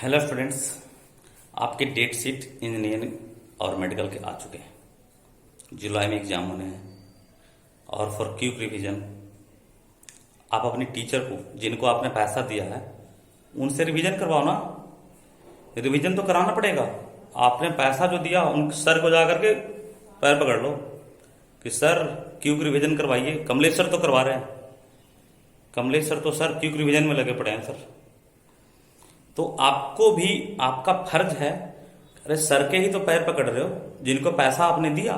Hello students, आपके date sheet engineering और medical के आ चुके हैं। जुलाई में एग्जाम होने हैं और फॉर क्विक रिवीजन आप अपने टीचर को, जिनको आपने पैसा दिया है, उनसे रिवीजन करवाओ ना। रिवीजन तो कराना पड़ेगा। आपने पैसा जो दिया उन सर को जा करके पैर पकड़ लो कि सर क्विक रिवीजन करवाइए। कमलेश सर तो करवा रहे हैं। कमलेश सर तो सर क्विक रिवीजन में लगे पड़े हैं सर। तो आपको भी आपका फर्ज है, अरे सर के ही तो पैर पकड़ रहे हो, जिनको पैसा आपने दिया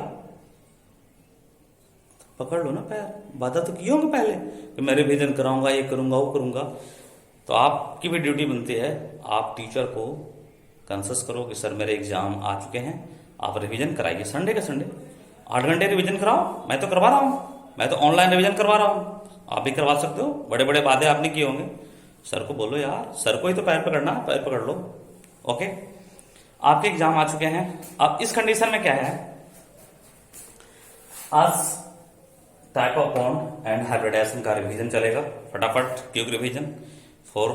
पकड़ लो ना पैर। वादा तो किए होंगे पहले कि मैं रिवीजन कराऊंगा, ये करूंगा, वो करूंगा। तो आपकी भी ड्यूटी बनती है, आप टीचर को कंसस करो कि सर मेरे एग्जाम आ चुके हैं, आप रिवीजन कराइए। संडे के संडे 8 घंटे रिवीजन कराओ। मैं तो करवा रहा हूँ, मैं तो ऑनलाइन रिवीजन करवा रहा हूँ, आप भी करवा सकते हो। बड़े बड़े वादे आपने किए होंगे, सर को बोलो यार, सर को ही तो पैर पकड़ना, पैर पकड़ लो। ओके, आपके एग्जाम आ चुके हैं। अब इस कंडीशन में क्या है, आज type of bond and hybridisation का रिवीजन चलेगा। फटाफट quick revision for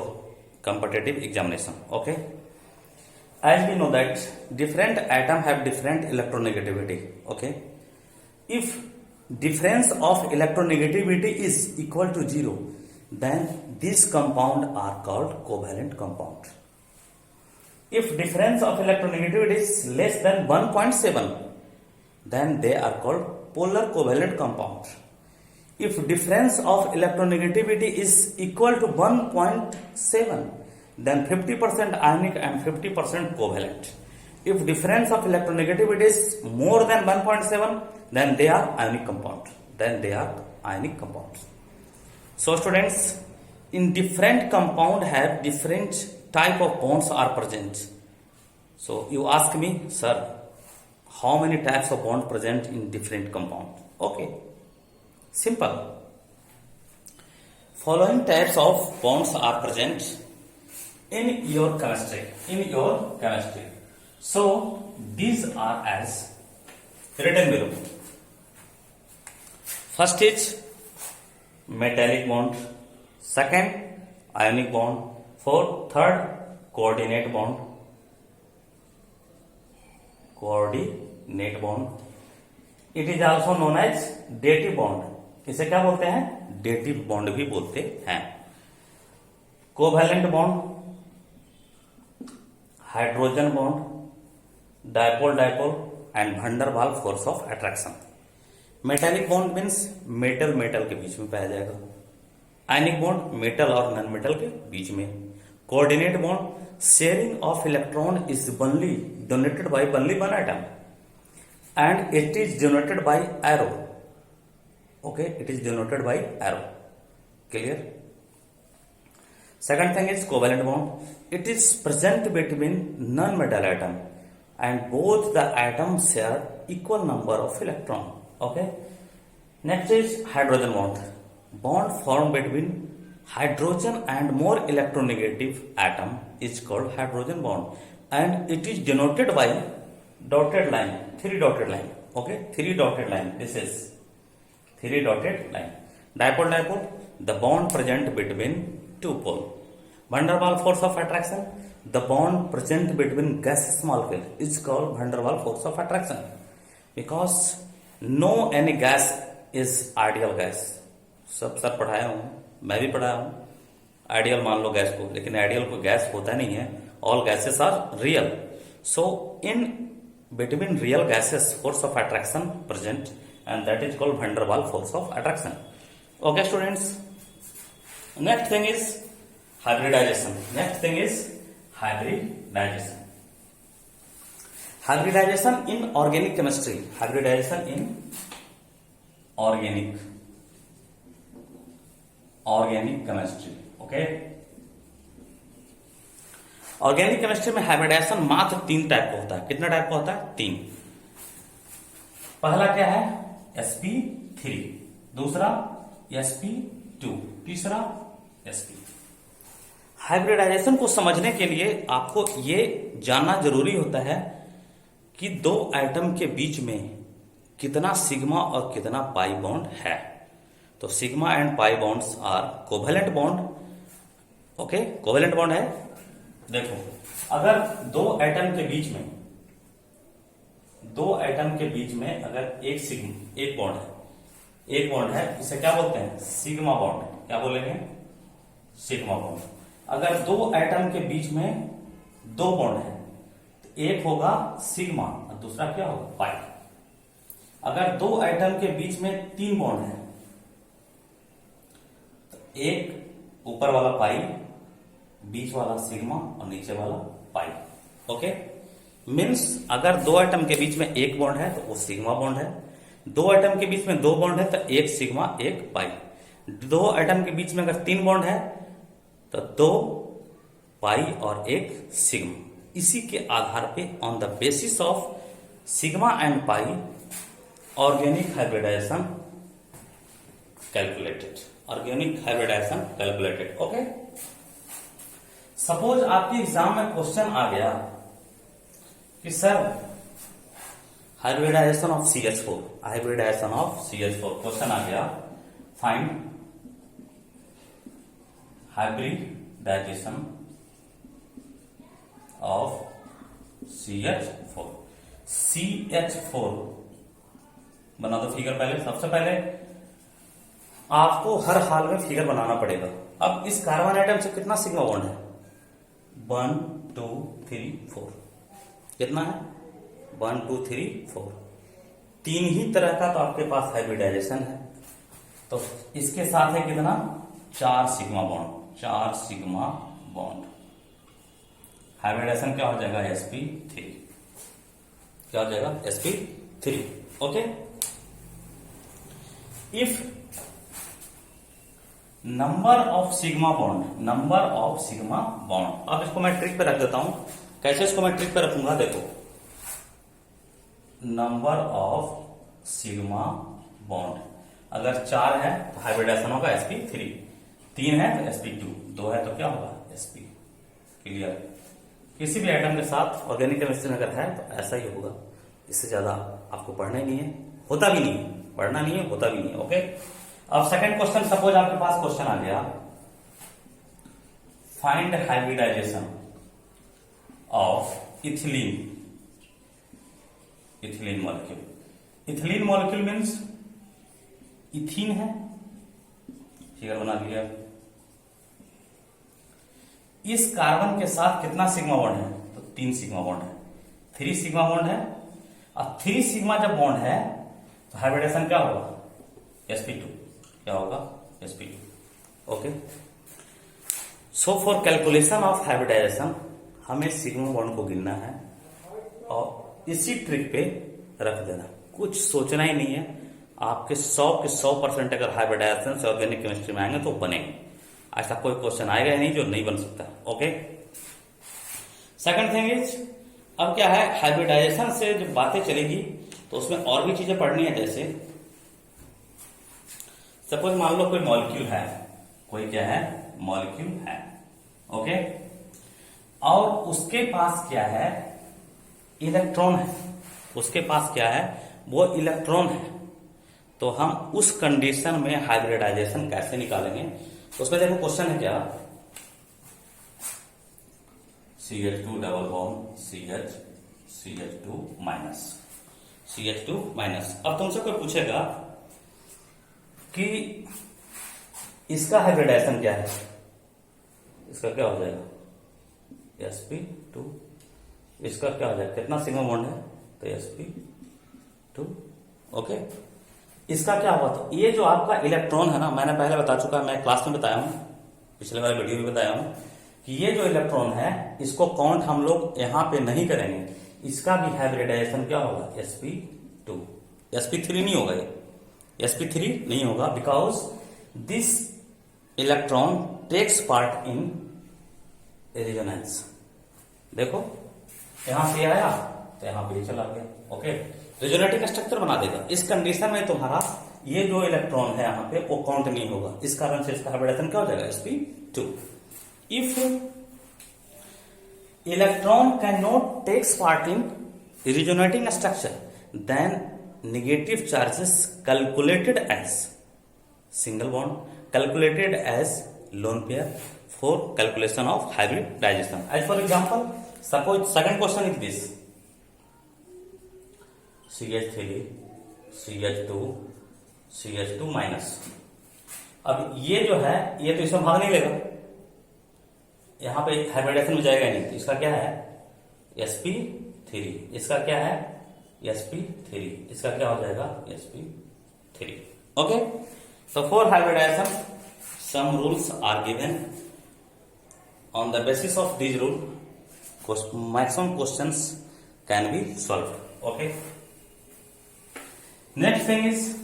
competitive examination. Okay, as we know that different atom have different electronegativity. Okay, if difference of electronegativity is equal to 0, then these compound are called covalent compound. If difference of electronegativity is less than 1.7, then they are called polar covalent compound. If difference of electronegativity is equal to 1.7, then 50% ionic and 50% covalent. If difference of electronegativity is more than 1.7, then they are ionic compound. So students, in different compound have different type of bonds are present. So you ask me, sir, how many types of bond present in different compound? Okay, simple. Following types of bonds are present in your chemistry. So these are as written below. First is metallic bond, second ionic bond, third coordinate bond. It is also known as dative bond. इसे क्या बोलते हैं? Dative bond भी बोलते हैं। Covalent bond, hydrogen bond, dipole and van der Waals force of attraction. Metallic bond means metal के बीच में पाया जाएगा। आयनिक बॉन्ड मेटल और नॉन मेटल के बीच में। Coordinate bond sharing of electron is only donated by only one atom and it is donated by arrow. Okay, it is donated by arrow. Clear? Second thing is covalent bond. It is present between non-metal atom and both the atoms share equal number of electron. Okay. Next is hydrogen bond. Bond formed between hydrogen and more electronegative atom is called hydrogen bond, and it is denoted by dotted line, 3 dotted line. Okay, 3 dotted line. This is 3 dotted line. Dipole, the bond present between two pole. Van der Waals force of attraction, the bond present between gaseous molecule is called van der Waals force of attraction, because no any gas is ideal gas. सब sir पढ़ाया हूँ, मैं भी पढ़ाया हूँ। Ideal मान लो gas को, लेकिन आइडियल कोई गैस होता नहीं है। All gases are real. So in between real gases force of attraction present and that is called van der Waals force of attraction. Okay students, next thing is hybridization. Hybridization in organic chemistry. Hybridization in organic chemistry. Okay. Organic chemistry में hybridisation मात्र 3 type का होता है। कितना type का होता है? 3। पहला क्या है? sp3, दूसरा sp2, तीसरा sp। हाइब्रिडाइजेशन को समझने के लिए आपको ये जानना जरूरी होता है कि 2 एटम के बीच में कितना सिग्मा और कितना पाई बॉन्ड है। तो sigma and pi bonds are covalent bond. Okay, covalent bond है देखो, अगर दो एटम के बीच में अगर एक बॉन्ड है, इसे क्या बोलते हैं? Sigma bond. क्या बोलेंगे? Sigma bond. अगर दो एटम के बीच में दो बॉन्ड है तो एक होगा सिग्मा और दूसरा क्या होगा? पाई। अगर दो एटम के बीच में तीन बॉन्ड है तो एक ऊपर वाला पाई, बीच वाला सिग्मा और नीचे वाला पाई। ओके, मीन्स अगर दो एटम के बीच में एक बॉन्ड है तो वो सिग्मा बॉन्ड है, दो एटम के बीच में दो बॉन्ड है तो एक सिग्मा एक पाई, दो एटम के बीच में अगर तीन बॉन्ड है तो दो पाई और एक सिग्मा। इसी के आधार पे on the basis of sigma and pi organic hybridization calculated. Okay, suppose आपके एग्जाम में क्वेश्चन आ गया कि sir hybridization of CH4, question आ गया, फाइंड हाइब्रिडाइजेशन ऑफ CH4 बना दो फिगर। पहले सबसे पहले आपको हर हाल में फिगर बनाना पड़ेगा। अब इस कार्बन आइटम से कितना सिग्मा बॉन्ड है? 1 2 3 4। कितना है? 1 2 3 4। तीन ही तरह का तो आपके पास हाइब्रिडाइजेशन है, तो इसके साथ है कितना? 4 सिग्मा बॉन्ड। हाइब्रिडाइजेशन क्या हो जाएगा? sp3। क्या हो जाएगा? sp3। Okay, if number of sigma bond, अब इसको मैं ट्रिक पे रख देता हूं। कैसे इसको मैं ट्रिक पे रखूंगा? देखो, नंबर ऑफ सिग्मा बॉन्ड अगर 4 है तो हाइब्रिडाइजेशन होगा sp3, 3 है तो sp2, 2 है तो क्या होगा? sp। क्लियर? किसी भी आइटम के साथ ऑर्गेनिक केमिस्ट्री में अगर है तो ऐसा ही होगा, इससे ज्यादा आपको पढ़ना ही नहीं है, होता भी नहीं है, पढ़ना नहीं है, होता भी नहीं है। ओके, अब सेकंड क्वेश्चन, सपोज आपके पास क्वेश्चन आ गया, find hybridization of ethylene molecule. Ethylene molecule means ethene है, फिगर बना लिया। इस कार्बन के साथ कितना सिग्मा बॉन्ड है? तो 3 सिग्मा बॉन्ड है, 3 सिग्मा बॉन्ड है। और 3 सिग्मा जब बॉन्ड है तो हाइब्रिडेशन क्या होगा? sp2। क्या होगा? sp2। Okay, so for calculation of hybridization हमें सिग्मा बॉन्ड को गिनना है और इसी ट्रिक पे रख देना, कुछ सोचना ही नहीं है। आपके 100 के 100% अगर हाइब्रिडाइजेशन से ऑर्गेनिक केमिस्ट्री में आएंगे तो बनेंगे, ऐसा कोई क्वेश्चन आएगा ही नहीं जो नहीं बन सकता। ओके, सेकंड थिंग इज, अब क्या है, हाइब्रिडाइजेशन से जब बातें चलेगी तो उसमें और भी चीजें पढ़नी है। जैसे सपोज मान लो कोई मॉलिक्यूल है, कोई क्या है? मॉलिक्यूल है। ओके, और उसके पास क्या है? इलेक्ट्रॉन है। उसके पास क्या है? वो इलेक्ट्रॉन है। तो हम उस कंडीशन में हाइब्रिडाइजेशन कैसे निकालेंगे? तो उसमें देखो क्वेश्चन है क्या, CH2 double bond CH2 minus. अब तुमसे कोई पूछेगा कि इसका हाइब्रिडाइजेशन क्या है? इसका क्या हो जाएगा? sp2। इसका क्या हो जाएगा? कितना सिग्मा बॉन्ड है? तो sp2। ओके, इसका क्या हुआ? तो ये जो आपका इलेक्ट्रॉन है ना, मैंने पहले बता चुका, मैं क्लास में बताया हूं, पिछले वाले वीडियो में बताया हूं कि ये जो इलेक्ट्रॉन है इसको काउंट हम लोग यहां पे नहीं करेंगे। इसका भी हाइब्रिडाइजेशन क्या होगा? sp2। sp3 नहीं होगा, ये sp3 नहीं होगा, because this electron takes part in resonance. देखो यहां से आया तो यहां पे चला गया। ओके, रेजोनेटिंग स्ट्रक्चर बना देगा। इस कंडीशन में तुम्हारा ये जो इलेक्ट्रॉन है यहाँ पे वो काउंट नहीं होगा, इस कारण से इसका हाइब्रिडाइजेशन क्या हो जाएगा? sp2। If electron can not takes part in resonating structure then negative charges calculated as single bond, calculated as lone pair for calculation of hybridization. As for example, suppose second question is this: CH3 CH2 CH2 minus. अब ये जो है ये तो इसमें भाग नहीं लेगा, यहां पे हाइब्रिडाइजेशन में जाएगा नहीं, तो इसका क्या है sp3, इसका क्या है sp3, इसका क्या हो जाएगा sp3। Okay, so for hybridization some rules are given. On the basis of these rules maximum questions can be solved. Okay, next thing is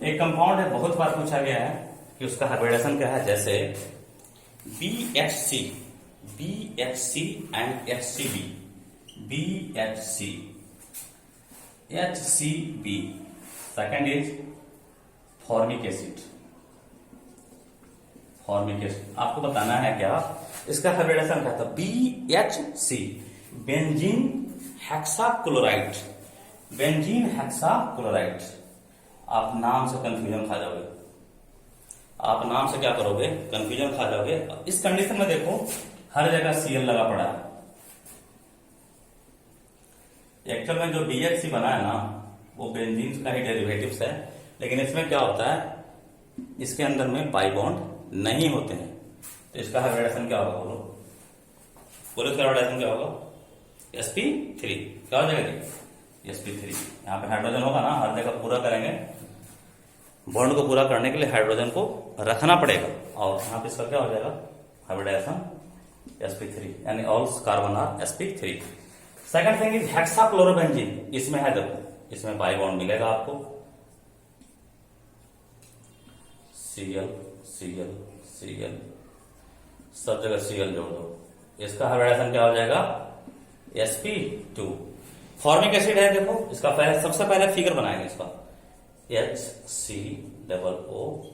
एक कंपाउंड है, बहुत बार पूछा गया है कि उसका हाइब्रिडाइजेशन क्या है, जैसे BHC and HCB, BHC HCB, second is formic acid, आपको बताना है क्या इसका हाइब्रिडाइजेशन क्या था, BHC बेंजीन हेक्साक्लोराइड, आप नाम से कंफ्यूजन खा जाओगे, आप नाम से क्या करोगे कंफ्यूजन खा जाओगे। इस कंडीशन में देखो हर जगह Cl लगा पड़ा है, एक्चुअल में जो BHC बना है ना वो बेंजीन का ही डेरिवेटिव्स है, लेकिन इसमें क्या होता है इसके अंदर में पाई बॉन्ड नहीं होते हैं, तो इसका हाइब्रिडाइजेशन क्या होगा बोलो इसका हाइब्रिडाइजेशन क्या होगा sp3, क्या हो जाएगा sp3। यहाँ पे हाइड्रोजन होगा ना, हर जगह पूरा करेंगे, बॉन्ड को पूरा करने के लिए हाइड्रोजन को रखना पड़ेगा, और यहाँ पे इसका क्या हो जाएगा हाइब्रिडाइजेशन sp3, यानी all carbon are sp3। Second thing is hexachlorobenzene, इसमें है देखो, इसमें पाई बॉन्ड मिलेगा आपको, Cl सब जगह Cl जोड़ दो, इसका हाइब्रिडाइजेशन क्या हो जाएगा sp2। फॉर्मिक एसिड है देखो, इसका पहले सबसे पहले फिगर बनाएंगे इसका HCOOH,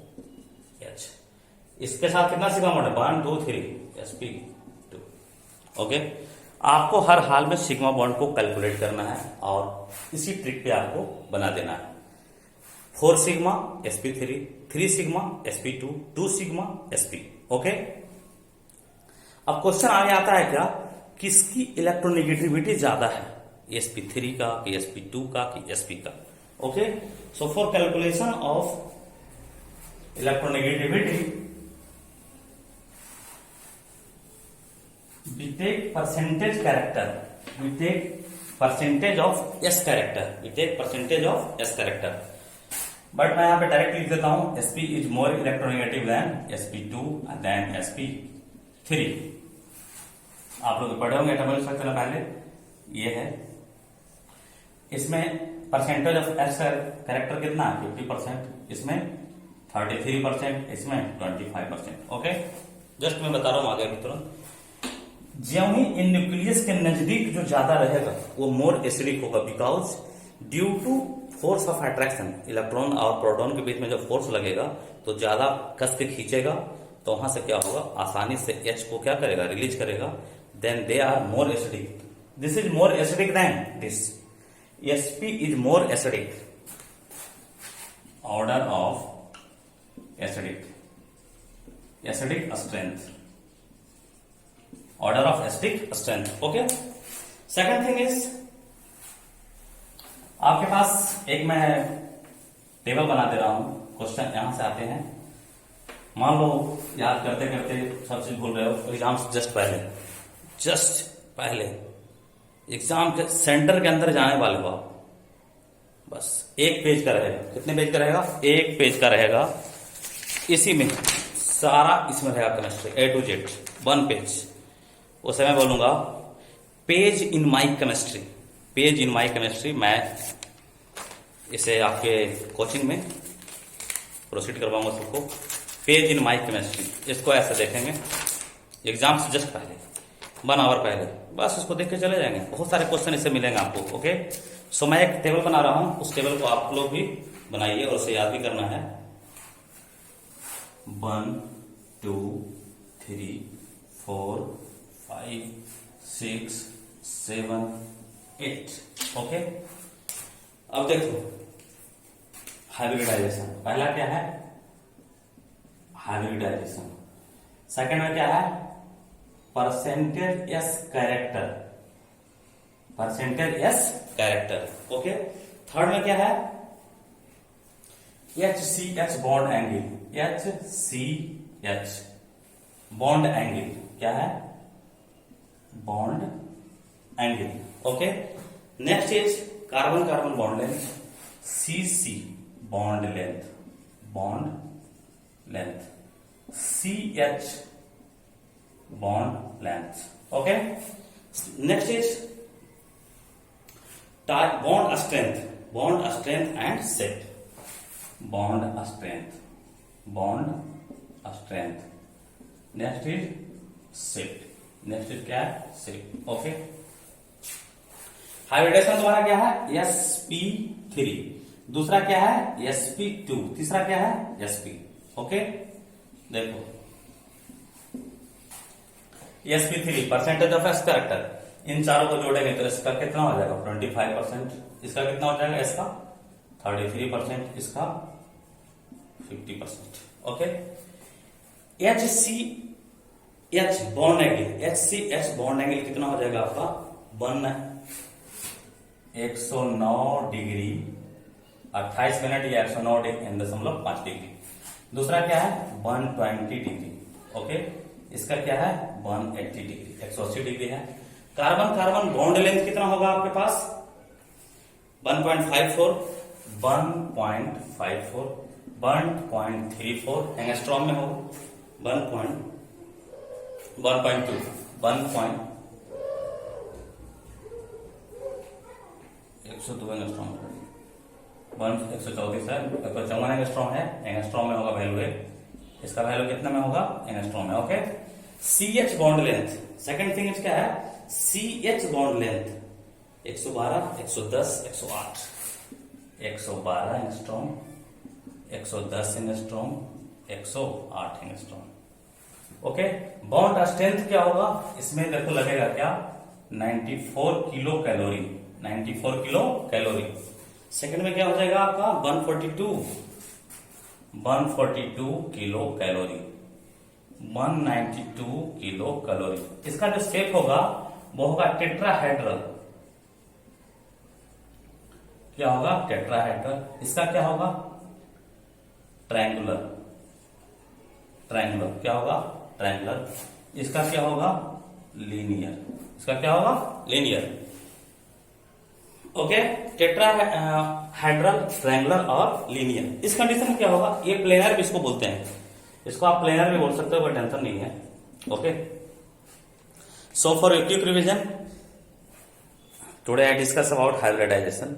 इसके साथ कितना सिग्मा बॉन्ड है 1 2 3 sp2। ओके, आपको हर हाल में सिग्मा बॉन्ड को कैलकुलेट करना है और इसी ट्रिक पे आपको बना देना है। 4 sigma sp3, 3 sigma sp2, 2 sigma sp। Okay, अब क्वेश्चन आगे आता है क्या, किसकी इलेक्ट्रोनेगेटिविटी ज्यादा है, sp3 का कि sp2 का कि sp का। Okay, so for calculation of electronegativity we take percentage character, we take percentage of s character, but मैं यहाँ पे डायरेक्ट लिख देता हूं sp is more electronegative than sp2 than sp3। आप लोग पढ़े होंगे टेबल स्ट्रक्चर पहले, ये है, इसमें परसेंटेज ऑफ एस कैरेक्टर कितना है 50%, इसमें 33%, इसमें 25%। ओके, जस्ट मैं बता रहा हूं आगे की तुरंत, ज्यों ही इन न्यूक्लियस के नजदीक जो ज्यादा रहेगा वो मोर एसिडिक होगा, because due to force of attraction, electron और प्रोटॉन के बीच में जब फोर्स लगेगा तो ज्यादा कस के खींचेगा, तो वहां से क्या होगा आसानी से H को क्या करेगा रिलीज करेगा, then they are more acidic, this is more acidic than this, sp is more acidic, order of acidic strength, order of acidic strength. Okay, second thing is आपके पास एक मैं टेबल बना दे रहा हूं, क्वेश्चन यहां से आते हैं, मान लो याद करते करते सब चीज भूल रहे हो, एग्जाम से जस्ट पहले एग्जाम के सेंटर के अंदर जाने वाले हो आप, बस एक पेज का रहेगा, कितने पेज का रहेगा, एक पेज का रहेगा, इसी में सारा इसमें रहेगा chemistry A to Z, 1 page. उसे मैं बोलूंगा page in my chemistry, page in my chemistry. मैं इसे आपके कोचिंग में प्रोसीड करवाऊंगा सबको, पेज इन माई केमिस्ट्री, इसको ऐसे देखेंगे एग्जाम से जस्ट पहले 1 आवर पहले, बस इसको देख के चले जाएंगे, बहुत सारे क्वेश्चन इससे मिलेंगे आपको। ओके, सो मैं एक टेबल बना रहा हूं, उस टेबल को आप लोग भी बनाइए और उसे याद भी करना है। 1 2 3 4 5 6 7 8। ओके, अब देखो हाइब्रिडाइजेशन, पहला क्या है हाइब्रिडाइजेशन, सेकंड में क्या है, percentage s character, percentage s character. Okay, third में क्या है, H C H bond angle, H C H bond angle, क्या है, bond angle. Okay, next is carbon carbon bond length, C C bond length, bond length, C H bond length. Okay, next is bond strength, bond strength and set, bond strength, bond strength. Next is set, next is क्या है, set. Okay, hybridisation तुम्हारा क्या है, sp3, दूसरा क्या है sp2, तीसरा क्या है sp। ओके, देखो sp3 percentage of S character, इन चारों को जोड़ेंगे तो इसका कितना हो जाएगा 25%, इसका कितना हो जाएगा, इसका 33%, इसका 50%। Okay, H C H bond angle, H C H bond angle कितना हो जाएगा आपका 109 डिग्री 28 मिनट या 109.5 डिग्री। दूसरा क्या है 120 डिग्री। ओके, इसका क्या है 180 डिग्री, 180 डिग्री है। कार्बन कार्बन बॉन्ड लेंथ कितना होगा आपके पास 1.54, 1.54, 1.34 एंगस्ट्रॉम में होगा, 1.2, 102 एंगस्ट्रॉम, 134 है, 154 एंगस्ट्रॉम है, एंगस्ट्रॉम में होगा वैल्यू है, इसका वैल्यू कितना में होगा एंगस्ट्रॉम में। Okay, C H bond length, second thing क्या है C H bond length 112, 110, 108, 112 angstrom, 110 angstrom, 108 angstrom. Okay, bond strength क्या होगा इसमें देखो लगेगा क्या 94 kilo calorie, 94 kilo calorie. Second में क्या हो जाएगा आपका 142 किलो कैलोरी, 192 किलो कैलोरी। इसका जो शेप होगा वो होगा टेट्राहेड्रल, क्या होगा टेट्राहेड्रल। इसका क्या होगा ट्रायंगुलर, ट्रायंगुलर क्या होगा ट्रायंगुलर। इसका क्या होगा लीनियर, इसका क्या होगा लीनियर। ओके, टेट्राहेड्रल, ट्रायंगुलर और लीनियर। इस कंडीशन में क्या होगा ये प्लेनर भी इसको बोलते हैं, इसको आप प्लेनर भी बोल सकते हो, कोई टेंशन नहीं है। Okay, so for your quick revision today I discuss about hybridization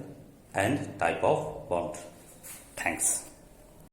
and type of bond. Thanks.